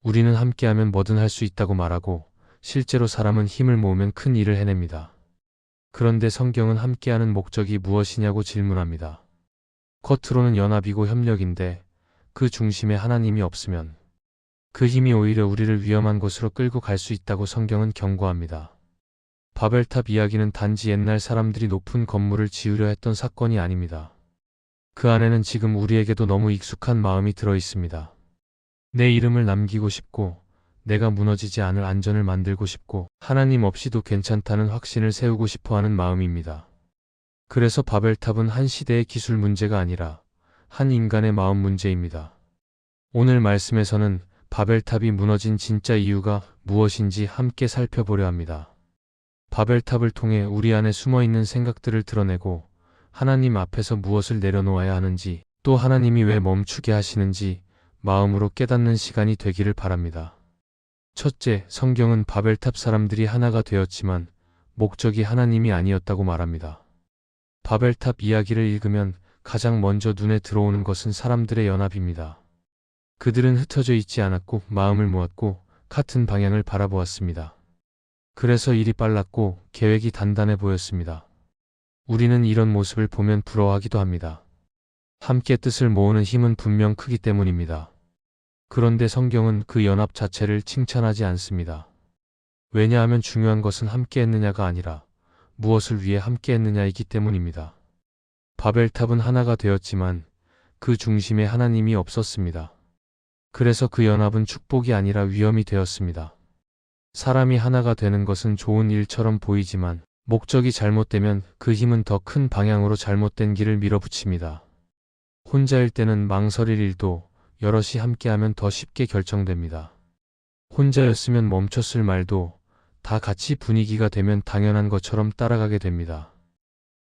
우리는 함께하면 뭐든 할 수 있다고 말하고 실제로 사람은 힘을 모으면 큰 일을 해냅니다. 그런데 성경은 함께하는 목적이 무엇이냐고 질문합니다. 겉으로는 연합이고 협력인데 그 중심에 하나님이 없으면 그 힘이 오히려 우리를 위험한 곳으로 끌고 갈 수 있다고 성경은 경고합니다. 바벨탑 이야기는 단지 옛날 사람들이 높은 건물을 지으려 했던 사건이 아닙니다. 그 안에는 지금 우리에게도 너무 익숙한 마음이 들어 있습니다. 내 이름을 남기고 싶고, 내가 무너지지 않을 안전을 만들고 싶고, 하나님 없이도 괜찮다는 확신을 세우고 싶어 하는 마음입니다. 그래서 바벨탑은 한 시대의 기술 문제가 아니라 한 인간의 마음 문제입니다. 오늘 말씀에서는 바벨탑이 무너진 진짜 이유가 무엇인지 함께 살펴보려 합니다. 바벨탑을 통해 우리 안에 숨어있는 생각들을 드러내고 하나님 앞에서 무엇을 내려놓아야 하는지, 또 하나님이 왜 멈추게 하시는지 마음으로 깨닫는 시간이 되기를 바랍니다. 첫째, 성경은 바벨탑 사람들이 하나가 되었지만 목적이 하나님이 아니었다고 말합니다. 바벨탑 이야기를 읽으면 가장 먼저 눈에 들어오는 것은 사람들의 연합입니다. 그들은 흩어져 있지 않았고 마음을 모았고 같은 방향을 바라보았습니다. 그래서 일이 빨랐고 계획이 단단해 보였습니다. 우리는 이런 모습을 보면 부러워하기도 합니다. 함께 뜻을 모으는 힘은 분명 크기 때문입니다. 그런데 성경은 그 연합 자체를 칭찬하지 않습니다. 왜냐하면 중요한 것은 함께 했느냐가 아니라 무엇을 위해 함께 했느냐이기 때문입니다. 바벨탑은 하나가 되었지만 그 중심에 하나님이 없었습니다. 그래서 그 연합은 축복이 아니라 위험이 되었습니다. 사람이 하나가 되는 것은 좋은 일처럼 보이지만 목적이 잘못되면 그 힘은 더 큰 방향으로 잘못된 길을 밀어붙입니다. 혼자일 때는 망설일 일도 여럿이 함께하면 더 쉽게 결정됩니다. 혼자였으면 멈췄을 말도 다 같이 분위기가 되면 당연한 것처럼 따라가게 됩니다.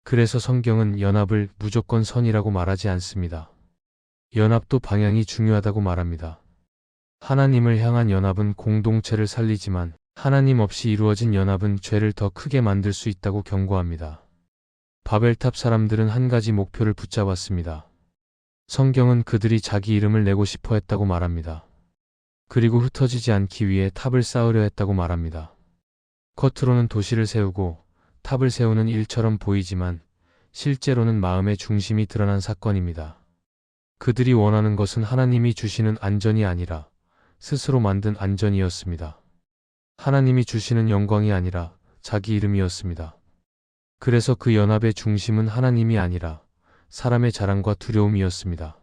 그래서 성경은 연합을 무조건 선이라고 말하지 않습니다. 연합도 방향이 중요하다고 말합니다. 하나님을 향한 연합은 공동체를 살리지만 하나님 없이 이루어진 연합은 죄를 더 크게 만들 수 있다고 경고합니다. 바벨탑 사람들은 한 가지 목표를 붙잡았습니다. 성경은 그들이 자기 이름을 내고 싶어 했다고 말합니다. 그리고 흩어지지 않기 위해 탑을 쌓으려 했다고 말합니다. 겉으로는 도시를 세우고 탑을 세우는 일처럼 보이지만 실제로는 마음의 중심이 드러난 사건입니다. 그들이 원하는 것은 하나님이 주시는 안전이 아니라 스스로 만든 안전이었습니다. 하나님이 주시는 영광이 아니라 자기 이름이었습니다. 그래서 그 연합의 중심은 하나님이 아니라 사람의 자랑과 두려움이었습니다.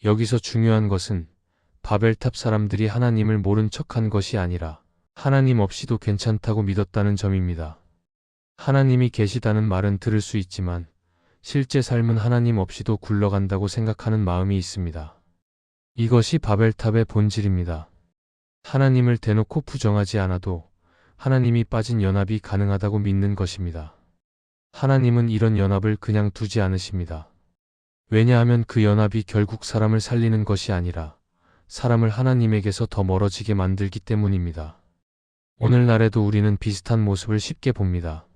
여기서 중요한 것은 바벨탑 사람들이 하나님을 모른 척한 것이 아니라 하나님 없이도 괜찮다고 믿었다는 점입니다. 하나님이 계시다는 말은 들을 수 있지만 실제 삶은 하나님 없이도 굴러간다고 생각하는 마음이 있습니다. 이것이 바벨탑의 본질입니다. 하나님을 대놓고 부정하지 않아도 하나님이 빠진 연합이 가능하다고 믿는 것입니다. 하나님은 이런 연합을 그냥 두지 않으십니다. 왜냐하면 그 연합이 결국 사람을 살리는 것이 아니라 사람을 하나님에게서 더 멀어지게 만들기 때문입니다. 오늘날에도 우리는 비슷한 모습을 쉽게 봅니다.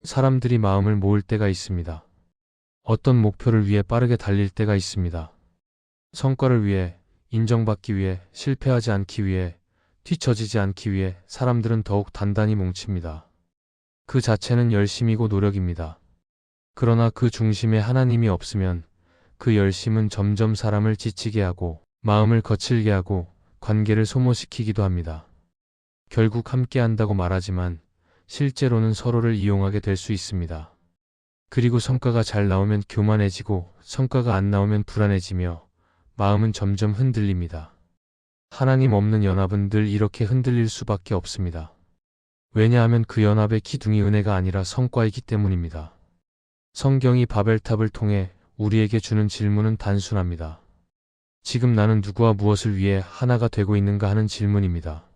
사람들이 마음을 모을 때가 있습니다. 어떤 목표를 위해 빠르게 달릴 때가 있습니다. 성과를 위해, 인정받기 위해, 실패하지 않기 위해, 뒤처지지 않기 위해 사람들은 더욱 단단히 뭉칩니다. 그 자체는 열심이고 노력입니다. 그러나 그 중심에 하나님이 없으면 그 열심은 점점 사람을 지치게 하고 마음을 거칠게 하고 관계를 소모시키기도 합니다. 결국 함께 한다고 말하지만 실제로는 서로를 이용하게 될 수 있습니다. 그리고 성과가 잘 나오면 교만해지고 성과가 안 나오면 불안해지며 마음은 점점 흔들립니다. 하나님 없는 연합은 늘 이렇게 흔들릴 수밖에 없습니다. 왜냐하면 그 연합의 기둥이 은혜가 아니라 성과이기 때문입니다. 성경이 바벨탑을 통해 우리에게 주는 질문은 단순합니다. 지금 나는 누구와 무엇을 위해 하나가 되고 있는가 하는 질문입니다.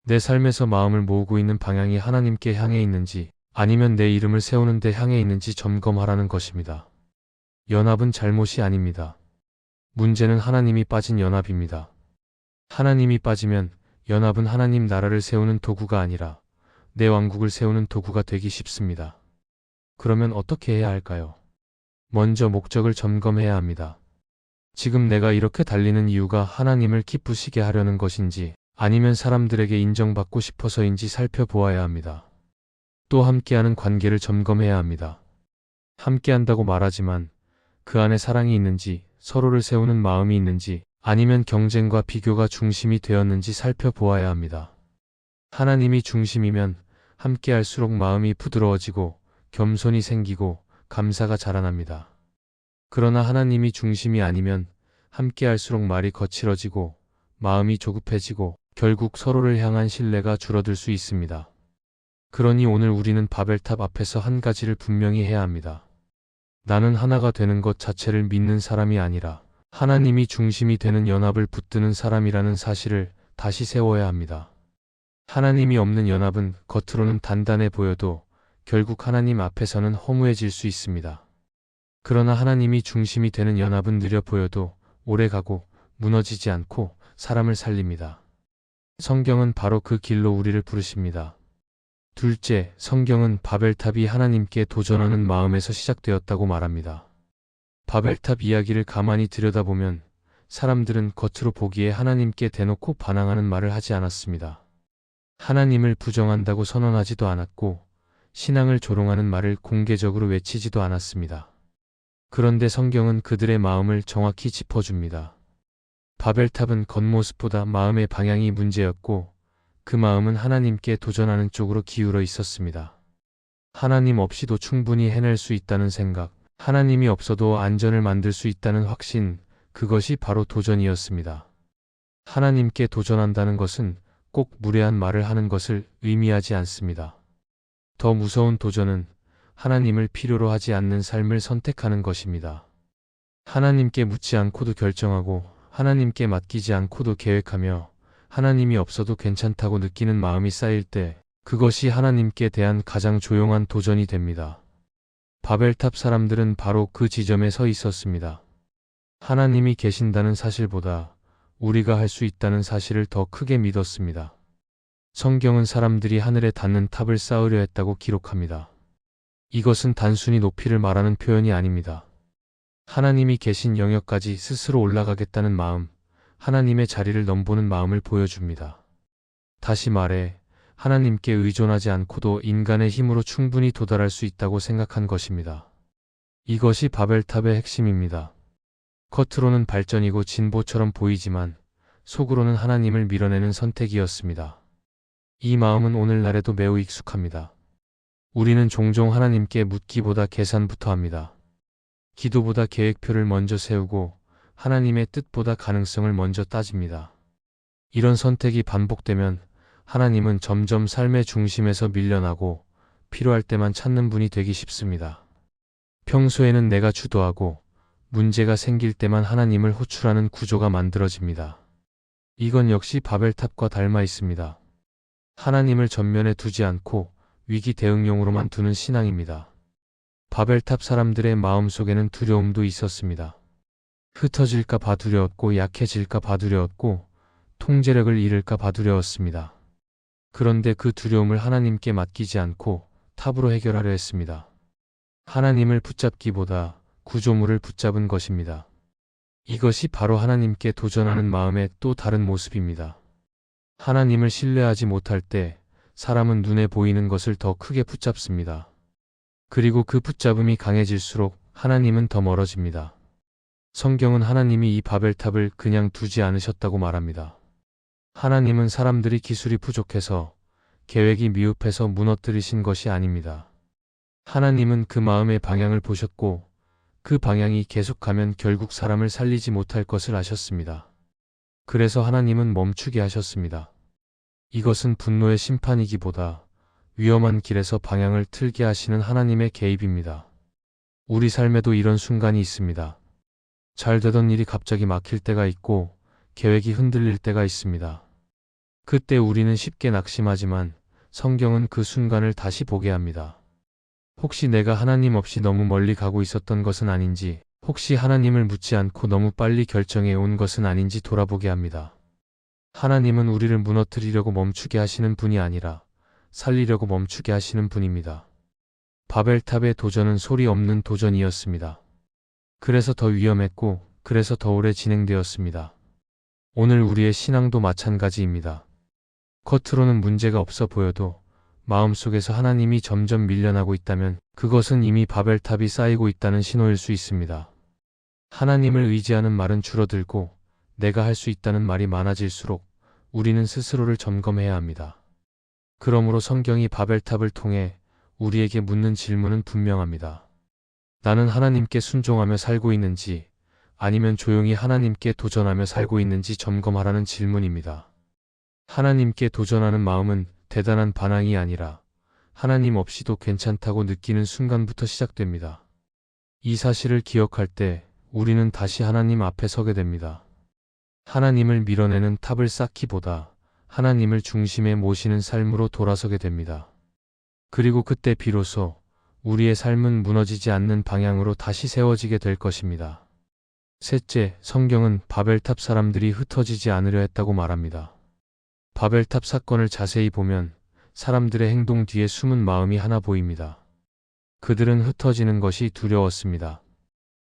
내 삶에서 마음을 모으고 있는 방향이 하나님께 향해 있는지 아니면 내 이름을 세우는 데 향해 있는지 점검하라는 것입니다. 연합은 잘못이 아닙니다. 문제는 하나님이 빠진 연합입니다. 하나님이 빠지면 연합은 하나님 나라를 세우는 도구가 아니라 내 왕국을 세우는 도구가 되기 쉽습니다. 그러면 어떻게 해야 할까요? 먼저 목적을 점검해야 합니다. 지금 내가 이렇게 달리는 이유가 하나님을 기쁘시게 하려는 것인지 아니면 사람들에게 인정받고 싶어서인지 살펴보아야 합니다. 또 함께하는 관계를 점검해야 합니다. 함께한다고 말하지만 그 안에 사랑이 있는지, 서로를 세우는 마음이 있는지, 아니면 경쟁과 비교가 중심이 되었는지 살펴보아야 합니다. 하나님이 중심이면 함께할수록 마음이 부드러워지고 겸손이 생기고 감사가 자라납니다. 그러나 하나님이 중심이 아니면 함께할수록 말이 거칠어지고 마음이 조급해지고 결국 서로를 향한 신뢰가 줄어들 수 있습니다. 그러니 오늘 우리는 바벨탑 앞에서 한 가지를 분명히 해야 합니다. 나는 하나가 되는 것 자체를 믿는 사람이 아니라 하나님이 중심이 되는 연합을 붙드는 사람이라는 사실을 다시 세워야 합니다. 하나님이 없는 연합은 겉으로는 단단해 보여도 결국 하나님 앞에서는 허무해질 수 있습니다. 그러나 하나님이 중심이 되는 연합은 느려 보여도 오래가고 무너지지 않고 사람을 살립니다. 성경은 바로 그 길로 우리를 부르십니다. 둘째, 성경은 바벨탑이 하나님께 도전하는 마음에서 시작되었다고 말합니다. 바벨탑 이야기를 가만히 들여다보면 사람들은 겉으로 보기에 하나님께 대놓고 반항하는 말을 하지 않았습니다. 하나님을 부정한다고 선언하지도 않았고 신앙을 조롱하는 말을 공개적으로 외치지도 않았습니다. 그런데 성경은 그들의 마음을 정확히 짚어줍니다. 바벨탑은 겉모습보다 마음의 방향이 문제였고 그 마음은 하나님께 도전하는 쪽으로 기울어 있었습니다. 하나님 없이도 충분히 해낼 수 있다는 생각, 하나님이 없어도 안전을 만들 수 있다는 확신, 그것이 바로 도전이었습니다. 하나님께 도전한다는 것은 꼭 무례한 말을 하는 것을 의미하지 않습니다. 더 무서운 도전은 하나님을 필요로 하지 않는 삶을 선택하는 것입니다. 하나님께 묻지 않고도 결정하고 하나님께 맡기지 않고도 계획하며 하나님이 없어도 괜찮다고 느끼는 마음이 쌓일 때 그것이 하나님께 대한 가장 조용한 도전이 됩니다. 바벨탑 사람들은 바로 그 지점에 서 있었습니다. 하나님이 계신다는 사실보다 우리가 할 수 있다는 사실을 더 크게 믿었습니다. 성경은 사람들이 하늘에 닿는 탑을 쌓으려 했다고 기록합니다. 이것은 단순히 높이를 말하는 표현이 아닙니다. 하나님이 계신 영역까지 스스로 올라가겠다는 마음, 하나님의 자리를 넘보는 마음을 보여줍니다. 다시 말해, 하나님께 의존하지 않고도 인간의 힘으로 충분히 도달할 수 있다고 생각한 것입니다. 이것이 바벨탑의 핵심입니다. 겉으로는 발전이고 진보처럼 보이지만 속으로는 하나님을 밀어내는 선택이었습니다. 이 마음은 오늘날에도 매우 익숙합니다. 우리는 종종 하나님께 묻기보다 계산부터 합니다. 기도보다 계획표를 먼저 세우고 하나님의 뜻보다 가능성을 먼저 따집니다. 이런 선택이 반복되면 하나님은 점점 삶의 중심에서 밀려나고 필요할 때만 찾는 분이 되기 쉽습니다. 평소에는 내가 주도하고 문제가 생길 때만 하나님을 호출하는 구조가 만들어집니다. 이건 역시 바벨탑과 닮아 있습니다. 하나님을 전면에 두지 않고 위기 대응용으로만 두는 신앙입니다. 바벨탑 사람들의 마음속에는 두려움도 있었습니다. 흩어질까 봐 두려웠고 약해질까 봐 두려웠고 통제력을 잃을까 봐 두려웠습니다. 그런데 그 두려움을 하나님께 맡기지 않고 탑으로 해결하려 했습니다. 하나님을 붙잡기보다 구조물을 붙잡은 것입니다. 이것이 바로 하나님께 도전하는 마음의 또 다른 모습입니다. 하나님을 신뢰하지 못할 때 사람은 눈에 보이는 것을 더 크게 붙잡습니다. 그리고 그 붙잡음이 강해질수록 하나님은 더 멀어집니다. 성경은 하나님이 이 바벨탑을 그냥 두지 않으셨다고 말합니다. 하나님은 사람들이 기술이 부족해서 계획이 미흡해서 무너뜨리신 것이 아닙니다. 하나님은 그 마음의 방향을 보셨고 그 방향이 계속가면 결국 사람을 살리지 못할 것을 아셨습니다. 그래서 하나님은 멈추게 하셨습니다. 이것은 분노의 심판이기보다 위험한 길에서 방향을 틀게 하시는 하나님의 개입입니다. 우리 삶에도 이런 순간이 있습니다. 잘 되던 일이 갑자기 막힐 때가 있고 계획이 흔들릴 때가 있습니다. 그때 우리는 쉽게 낙심하지만 성경은 그 순간을 다시 보게 합니다. 혹시 내가 하나님 없이 너무 멀리 가고 있었던 것은 아닌지, 혹시 하나님을 묻지 않고 너무 빨리 결정해 온 것은 아닌지 돌아보게 합니다. 하나님은 우리를 무너뜨리려고 멈추게 하시는 분이 아니라 살리려고 멈추게 하시는 분입니다. 바벨탑의 도전은 소리 없는 도전이었습니다. 그래서 더 위험했고 그래서 더 오래 진행되었습니다. 오늘 우리의 신앙도 마찬가지입니다. 겉으로는 문제가 없어 보여도 마음속에서 하나님이 점점 밀려나고 있다면 그것은 이미 바벨탑이 쌓이고 있다는 신호일 수 있습니다. 하나님을 의지하는 말은 줄어들고 내가 할 수 있다는 말이 많아질수록 우리는 스스로를 점검해야 합니다. 그러므로 성경이 바벨탑을 통해 우리에게 묻는 질문은 분명합니다. 나는 하나님께 순종하며 살고 있는지 아니면 조용히 하나님께 도전하며 살고 있는지 점검하라는 질문입니다. 하나님께 도전하는 마음은 대단한 반항이 아니라 하나님 없이도 괜찮다고 느끼는 순간부터 시작됩니다. 이 사실을 기억할 때 우리는 다시 하나님 앞에 서게 됩니다. 하나님을 밀어내는 탑을 쌓기보다 하나님을 중심에 모시는 삶으로 돌아서게 됩니다. 그리고 그때 비로소 우리의 삶은 무너지지 않는 방향으로 다시 세워지게 될 것입니다. 셋째, 성경은 바벨탑 사람들이 흩어지지 않으려 했다고 말합니다. 바벨탑 사건을 자세히 보면 사람들의 행동 뒤에 숨은 마음이 하나 보입니다. 그들은 흩어지는 것이 두려웠습니다.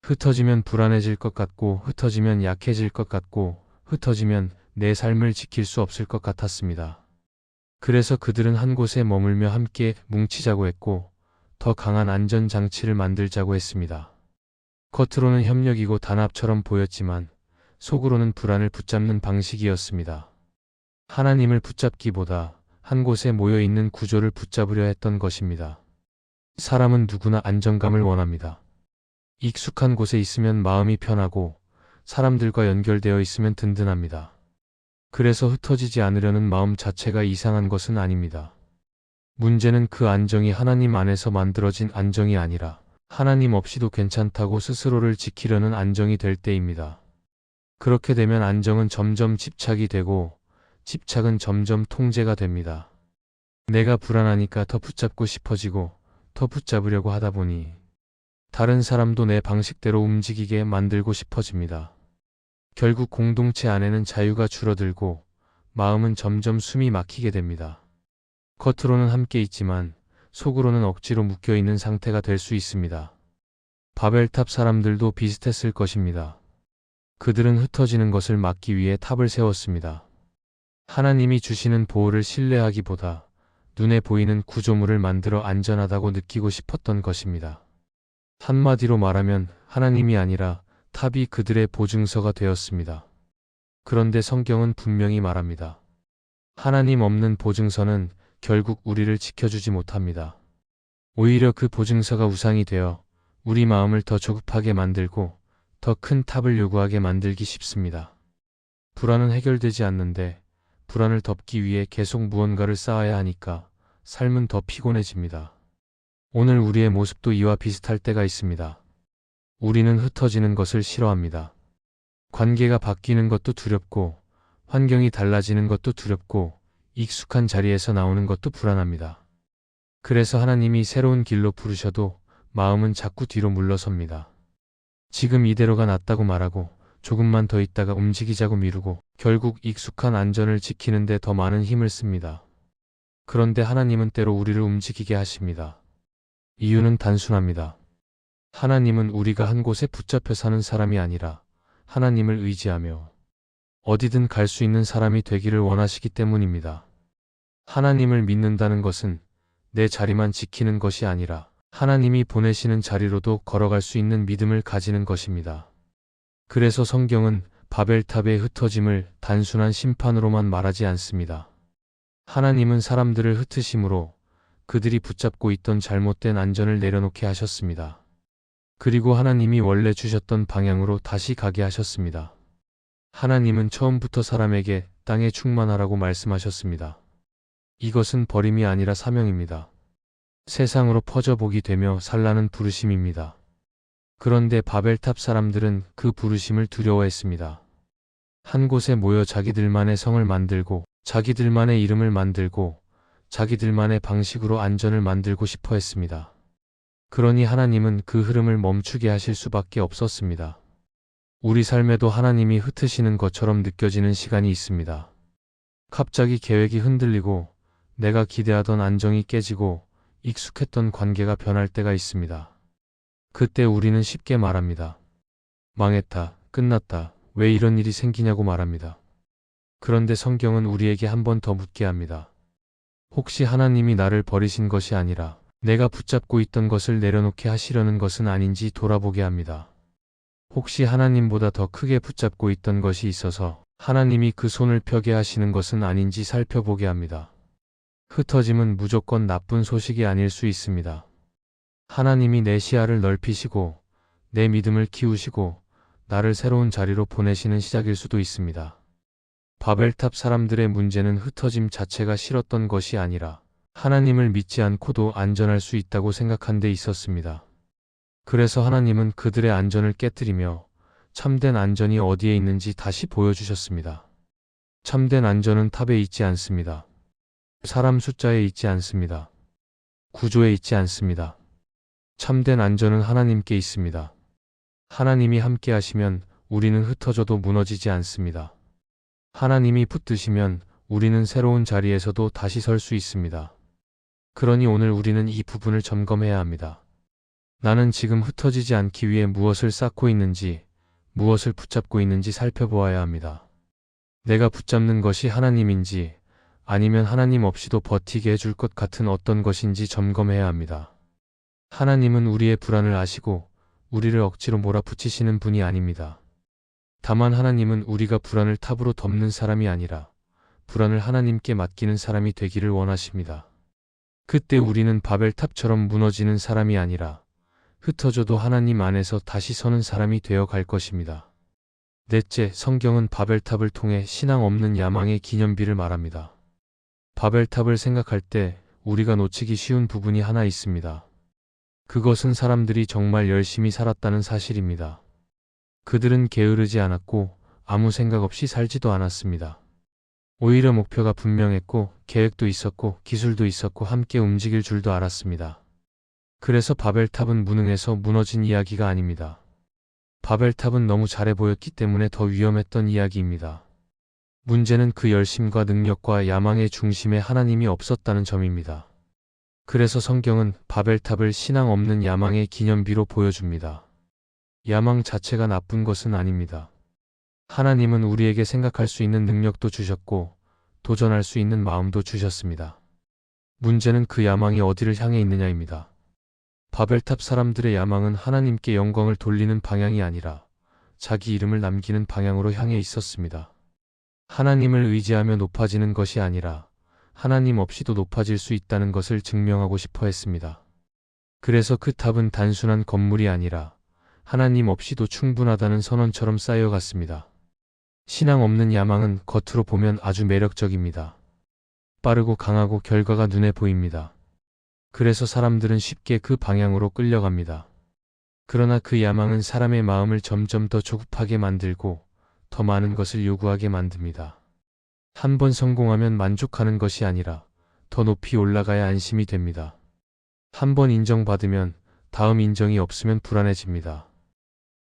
흩어지면 불안해질 것 같고, 흩어지면 약해질 것 같고, 흩어지면 내 삶을 지킬 수 없을 것 같았습니다. 그래서 그들은 한 곳에 머물며 함께 뭉치자고 했고, 더 강한 안전장치를 만들자고 했습니다. 겉으로는 협력이고 단합처럼 보였지만 속으로는 불안을 붙잡는 방식이었습니다. 하나님을 붙잡기보다 한 곳에 모여 있는 구조를 붙잡으려 했던 것입니다. 사람은 누구나 안정감을 원합니다. 익숙한 곳에 있으면 마음이 편하고 사람들과 연결되어 있으면 든든합니다. 그래서 흩어지지 않으려는 마음 자체가 이상한 것은 아닙니다. 문제는 그 안정이 하나님 안에서 만들어진 안정이 아니라 하나님 없이도 괜찮다고 스스로를 지키려는 안정이 될 때입니다. 그렇게 되면 안정은 점점 집착이 되고 집착은 점점 통제가 됩니다. 내가 불안하니까 더 붙잡고 싶어지고 더 붙잡으려고 하다 보니 다른 사람도 내 방식대로 움직이게 만들고 싶어집니다. 결국 공동체 안에는 자유가 줄어들고 마음은 점점 숨이 막히게 됩니다. 겉으로는 함께 있지만 속으로는 억지로 묶여있는 상태가 될 수 있습니다. 바벨탑 사람들도 비슷했을 것입니다. 그들은 흩어지는 것을 막기 위해 탑을 세웠습니다. 하나님이 주시는 보호를 신뢰하기보다 눈에 보이는 구조물을 만들어 안전하다고 느끼고 싶었던 것입니다. 한마디로 말하면 하나님이 아니라 탑이 그들의 보증서가 되었습니다. 그런데 성경은 분명히 말합니다. 하나님 없는 보증서는 결국 우리를 지켜주지 못합니다. 오히려 그 보증서가 우상이 되어 우리 마음을 더 조급하게 만들고 더 큰 탑을 요구하게 만들기 쉽습니다. 불안은 해결되지 않는데 불안을 덮기 위해 계속 무언가를 쌓아야 하니까 삶은 더 피곤해집니다. 오늘 우리의 모습도 이와 비슷할 때가 있습니다. 우리는 흩어지는 것을 싫어합니다. 관계가 바뀌는 것도 두렵고 환경이 달라지는 것도 두렵고 익숙한 자리에서 나오는 것도 불안합니다. 그래서 하나님이 새로운 길로 부르셔도 마음은 자꾸 뒤로 물러섭니다. 지금 이대로가 낫다고 말하고 조금만 더 있다가 움직이자고 미루고 결국 익숙한 안전을 지키는 데 더 많은 힘을 씁니다. 그런데 하나님은 때로 우리를 움직이게 하십니다. 이유는 단순합니다. 하나님은 우리가 한 곳에 붙잡혀 사는 사람이 아니라 하나님을 의지하며 어디든 갈 수 있는 사람이 되기를 원하시기 때문입니다. 하나님을 믿는다는 것은 내 자리만 지키는 것이 아니라 하나님이 보내시는 자리로도 걸어갈 수 있는 믿음을 가지는 것입니다. 그래서 성경은 바벨탑의 흩어짐을 단순한 심판으로만 말하지 않습니다. 하나님은 사람들을 흩으심으로 그들이 붙잡고 있던 잘못된 안전을 내려놓게 하셨습니다. 그리고 하나님이 원래 주셨던 방향으로 다시 가게 하셨습니다. 하나님은 처음부터 사람에게 땅에 충만하라고 말씀하셨습니다. 이것은 버림이 아니라 사명입니다. 세상으로 퍼져보기 되며 살라는 부르심입니다. 그런데 바벨탑 사람들은 그 부르심을 두려워했습니다. 한 곳에 모여 자기들만의 성을 만들고 자기들만의 이름을 만들고 자기들만의 방식으로 안전을 만들고 싶어 했습니다. 그러니 하나님은 그 흐름을 멈추게 하실 수밖에 없었습니다. 우리 삶에도 하나님이 흩으시는 것처럼 느껴지는 시간이 있습니다. 갑자기 계획이 흔들리고 내가 기대하던 안정이 깨지고 익숙했던 관계가 변할 때가 있습니다. 그때 우리는 쉽게 말합니다. 망했다. 끝났다. 왜 이런 일이 생기냐고 말합니다. 그런데 성경은 우리에게 한 번 더 묻게 합니다. 혹시 하나님이 나를 버리신 것이 아니라 내가 붙잡고 있던 것을 내려놓게 하시려는 것은 아닌지 돌아보게 합니다. 혹시 하나님보다 더 크게 붙잡고 있던 것이 있어서 하나님이 그 손을 펴게 하시는 것은 아닌지 살펴보게 합니다. 흩어짐은 무조건 나쁜 소식이 아닐 수 있습니다. 하나님이 내 시야를 넓히시고 내 믿음을 키우시고 나를 새로운 자리로 보내시는 시작일 수도 있습니다. 바벨탑 사람들의 문제는 흩어짐 자체가 싫었던 것이 아니라 하나님을 믿지 않고도 안전할 수 있다고 생각한 데 있었습니다. 그래서 하나님은 그들의 안전을 깨뜨리며 참된 안전이 어디에 있는지 다시 보여주셨습니다. 참된 안전은 탑에 있지 않습니다. 사람 숫자에 있지 않습니다. 구조에 있지 않습니다. 참된 안전은 하나님께 있습니다. 하나님이 함께 하시면 우리는 흩어져도 무너지지 않습니다. 하나님이 붙드시면 우리는 새로운 자리에서도 다시 설 수 있습니다. 그러니 오늘 우리는 이 부분을 점검해야 합니다. 나는 지금 흩어지지 않기 위해 무엇을 쌓고 있는지, 무엇을 붙잡고 있는지 살펴보아야 합니다. 내가 붙잡는 것이 하나님인지 아니면 하나님 없이도 버티게 해줄 것 같은 어떤 것인지 점검해야 합니다. 하나님은 우리의 불안을 아시고 우리를 억지로 몰아붙이시는 분이 아닙니다. 다만 하나님은 우리가 불안을 탑으로 덮는 사람이 아니라 불안을 하나님께 맡기는 사람이 되기를 원하십니다. 그때 우리는 바벨탑처럼 무너지는 사람이 아니라 흩어져도 하나님 안에서 다시 서는 사람이 되어 갈 것입니다. 넷째, 성경은 바벨탑을 통해 신앙 없는 야망의 기념비를 말합니다. 바벨탑을 생각할 때 우리가 놓치기 쉬운 부분이 하나 있습니다. 그것은 사람들이 정말 열심히 살았다는 사실입니다. 그들은 게으르지 않았고 아무 생각 없이 살지도 않았습니다. 오히려 목표가 분명했고 계획도 있었고 기술도 있었고 함께 움직일 줄도 알았습니다. 그래서 바벨탑은 무능해서 무너진 이야기가 아닙니다. 바벨탑은 너무 잘해 보였기 때문에 더 위험했던 이야기입니다. 문제는 그 열심과 능력과 야망의 중심에 하나님이 없었다는 점입니다. 그래서 성경은 바벨탑을 신앙 없는 야망의 기념비로 보여줍니다. 야망 자체가 나쁜 것은 아닙니다. 하나님은 우리에게 생각할 수 있는 능력도 주셨고 도전할 수 있는 마음도 주셨습니다. 문제는 그 야망이 어디를 향해 있느냐입니다. 바벨탑 사람들의 야망은 하나님께 영광을 돌리는 방향이 아니라 자기 이름을 남기는 방향으로 향해 있었습니다. 하나님을 의지하며 높아지는 것이 아니라 하나님 없이도 높아질 수 있다는 것을 증명하고 싶어 했습니다. 그래서 그 탑은 단순한 건물이 아니라 하나님 없이도 충분하다는 선언처럼 쌓여갔습니다. 신앙 없는 야망은 겉으로 보면 아주 매력적입니다. 빠르고 강하고 결과가 눈에 보입니다. 그래서 사람들은 쉽게 그 방향으로 끌려갑니다. 그러나 그 야망은 사람의 마음을 점점 더 조급하게 만들고 더 많은 것을 요구하게 만듭니다. 한 번 성공하면 만족하는 것이 아니라 더 높이 올라가야 안심이 됩니다. 한 번 인정받으면 다음 인정이 없으면 불안해집니다.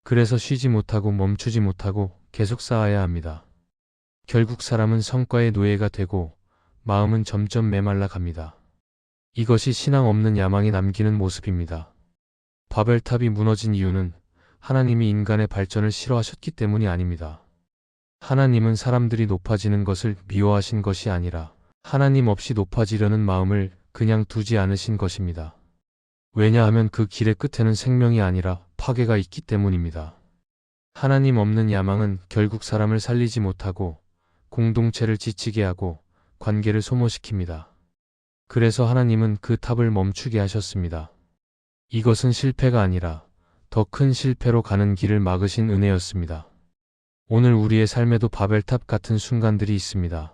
그래서 쉬지 못하고 멈추지 못하고 계속 쌓아야 합니다. 결국 사람은 성과의 노예가 되고 마음은 점점 메말라 갑니다. 이것이 신앙 없는 야망이 남기는 모습입니다. 바벨탑이 무너진 이유는 하나님이 인간의 발전을 싫어하셨기 때문이 아닙니다. 하나님은 사람들이 높아지는 것을 미워하신 것이 아니라 하나님 없이 높아지려는 마음을 그냥 두지 않으신 것입니다. 왜냐하면 그 길의 끝에는 생명이 아니라 파괴가 있기 때문입니다. 하나님 없는 야망은 결국 사람을 살리지 못하고 공동체를 지치게 하고 관계를 소모시킵니다. 그래서 하나님은 그 탑을 멈추게 하셨습니다. 이것은 실패가 아니라 더 큰 실패로 가는 길을 막으신 은혜였습니다. 오늘 우리의 삶에도 바벨탑 같은 순간들이 있습니다.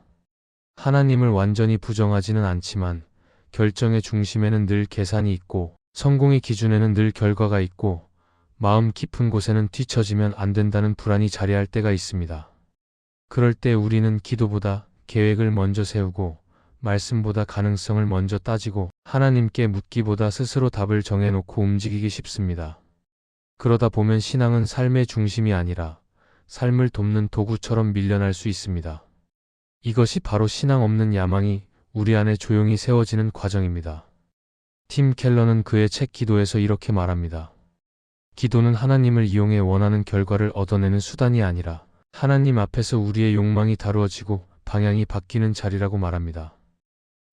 하나님을 완전히 부정하지는 않지만 결정의 중심에는 늘 계산이 있고 성공의 기준에는 늘 결과가 있고 마음 깊은 곳에는 뒤처지면 안 된다는 불안이 자리할 때가 있습니다. 그럴 때 우리는 기도보다 계획을 먼저 세우고 말씀보다 가능성을 먼저 따지고 하나님께 묻기보다 스스로 답을 정해놓고 움직이기 쉽습니다. 그러다 보면 신앙은 삶의 중심이 아니라 삶을 돕는 도구처럼 밀려날 수 있습니다. 이것이 바로 신앙 없는 야망이 우리 안에 조용히 세워지는 과정입니다. 팀 켈러는 그의 책 기도에서 이렇게 말합니다. 기도는 하나님을 이용해 원하는 결과를 얻어내는 수단이 아니라 하나님 앞에서 우리의 욕망이 다루어지고 방향이 바뀌는 자리라고 말합니다.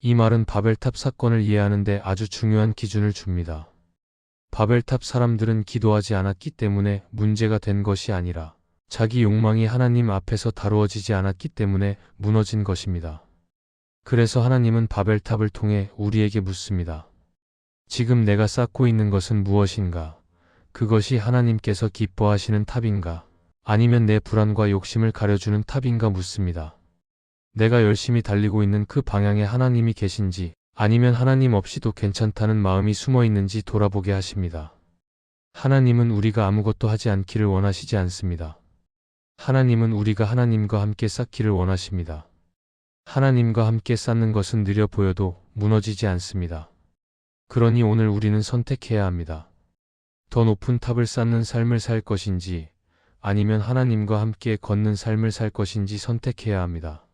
이 말은 바벨탑 사건을 이해하는데 아주 중요한 기준을 줍니다. 바벨탑 사람들은 기도하지 않았기 때문에 문제가 된 것이 아니라 자기 욕망이 하나님 앞에서 다루어지지 않았기 때문에 무너진 것입니다. 그래서 하나님은 바벨탑을 통해 우리에게 묻습니다. 지금 내가 쌓고 있는 것은 무엇인가? 그것이 하나님께서 기뻐하시는 탑인가? 아니면 내 불안과 욕심을 가려주는 탑인가 묻습니다. 내가 열심히 달리고 있는 그 방향에 하나님이 계신지 아니면 하나님 없이도 괜찮다는 마음이 숨어 있는지 돌아보게 하십니다. 하나님은 우리가 아무것도 하지 않기를 원하시지 않습니다. 하나님은 우리가 하나님과 함께 쌓기를 원하십니다. 하나님과 함께 쌓는 것은 느려 보여도 무너지지 않습니다. 그러니 오늘 우리는 선택해야 합니다. 더 높은 탑을 쌓는 삶을 살 것인지 아니면 하나님과 함께 걷는 삶을 살 것인지 선택해야 합니다.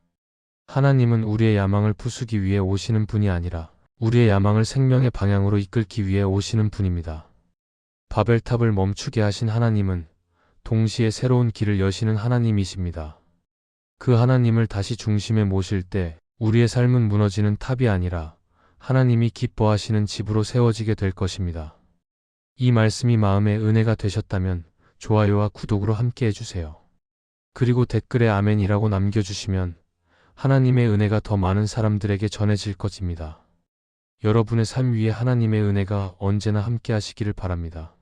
하나님은 우리의 야망을 부수기 위해 오시는 분이 아니라 우리의 야망을 생명의 방향으로 이끌기 위해 오시는 분입니다. 바벨탑을 멈추게 하신 하나님은 동시에 새로운 길을 여시는 하나님이십니다. 그 하나님을 다시 중심에 모실 때 우리의 삶은 무너지는 탑이 아니라 하나님이 기뻐하시는 집으로 세워지게 될 것입니다. 이 말씀이 마음의 은혜가 되셨다면 좋아요와 구독으로 함께 해주세요. 그리고 댓글에 아멘이라고 남겨주시면 하나님의 은혜가 더 많은 사람들에게 전해질 것입니다. 여러분의 삶 위에 하나님의 은혜가 언제나 함께 하시기를 바랍니다.